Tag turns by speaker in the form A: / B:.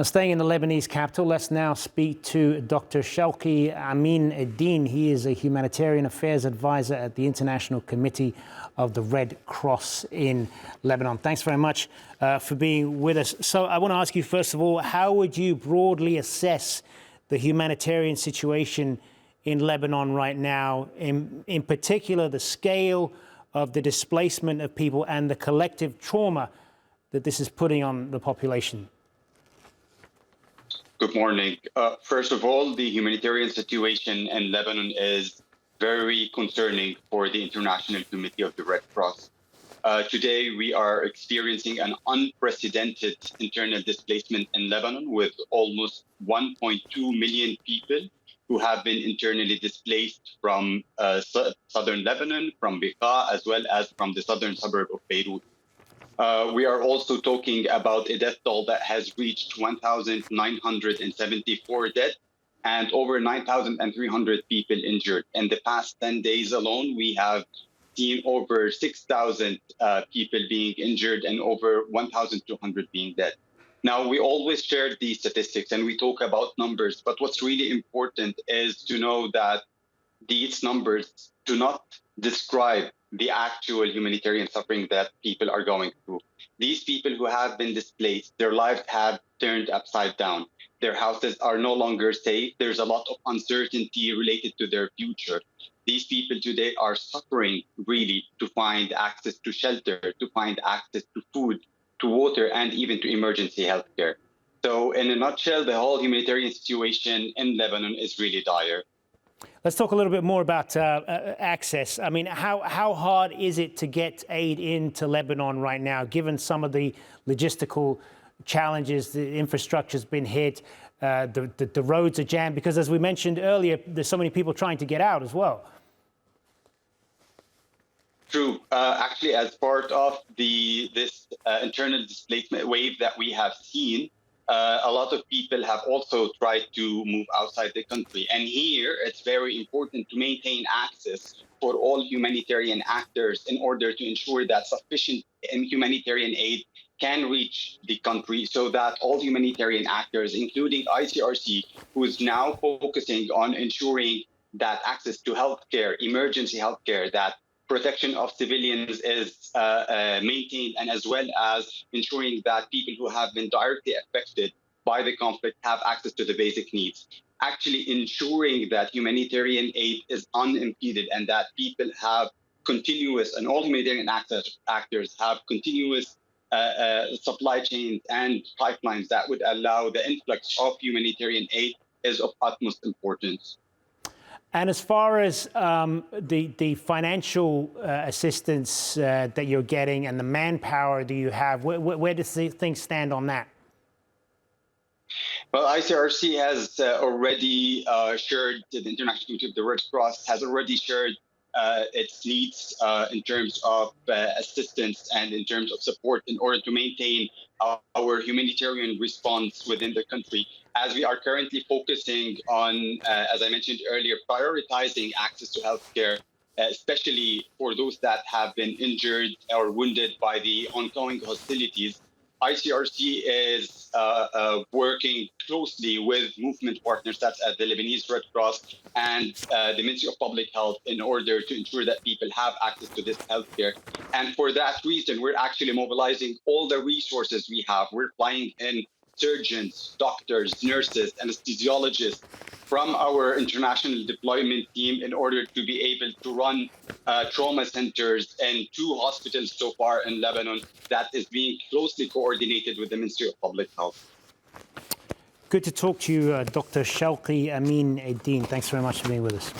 A: Now, staying in the Lebanese capital, let's now speak to Dr. Shawky Amine Eddine. He is a Humanitarian Affairs Advisor at the International Committee of the Red Cross in Lebanon. Thanks very much for being with us. So I want to ask you, first of all, how would you broadly assess the humanitarian situation in Lebanon right now, in particular the scale of the displacement of people and the collective trauma that this is putting on the population?
B: Good morning. First of all, the humanitarian situation in Lebanon is very concerning for the International Committee of the Red Cross. Today, we are experiencing an unprecedented internal displacement in Lebanon with almost 1.2 million people who have been internally displaced from southern Lebanon, from Bekaa, as well as from the southern suburb of Beirut. We are also talking about a death toll that has reached 1,974 dead and over 9,300 people injured. In the past 10 days alone, we have seen over 6,000 people being injured and over 1,200 being dead. Now, we always share these statistics and we talk about numbers, but what's really important is to know that these numbers do not describe the actual humanitarian suffering that people are going through. These people who have been displaced, their lives have turned upside down. Their houses are no longer safe. There's a lot of uncertainty related to their future. These people today are suffering really to find access to shelter, to find access to food, to water, and even to emergency healthcare. So in a nutshell, the whole humanitarian situation in Lebanon is really dire.
A: Let's talk a little bit more about access. I mean, how hard is it to get aid into Lebanon right now, given some of the logistical challenges? The infrastructure's been hit, the roads are jammed, because as we mentioned earlier, there's so many people trying to get out as well.
B: True. Actually, as part of this internal displacement wave that we have seen, a lot of people have also tried to move outside the country. And here, it's very important to maintain access for all humanitarian actors in order to ensure that sufficient humanitarian aid can reach the country so that all humanitarian actors, including ICRC, who is now focusing on ensuring that access to healthcare, emergency healthcare, that protection of civilians is maintained, and as well as ensuring that people who have been directly affected by the conflict have access to the basic needs. Actually ensuring that humanitarian aid is unimpeded and that people have continuous, and all humanitarian actors have continuous supply chains and pipelines that would allow the influx of humanitarian aid is of utmost importance.
A: And as far as the financial assistance that you're getting and the manpower that you have, where does things stand on that?
B: Well, ICRC has already shared, the International Committee of the Red Cross has already shared its needs in terms of assistance and in terms of support in order to maintain our humanitarian response within the country. As we are currently focusing on, as I mentioned earlier, prioritizing access to healthcare, especially for those that have been injured or wounded by the ongoing hostilities. ICRC is working closely with movement partners such as the Lebanese Red Cross and the Ministry of Public Health in order to ensure that people have access to this healthcare. And for that reason, we're actually mobilizing all the resources we have. We're flying in surgeons, doctors, nurses, anesthesiologists from our international deployment team in order to be able to run trauma centers in 2 hospitals so far in Lebanon that is being closely coordinated with the Ministry of Public Health.
A: Good to talk to you, Dr. Shawky Amine Eddine. Thanks very much for being with us.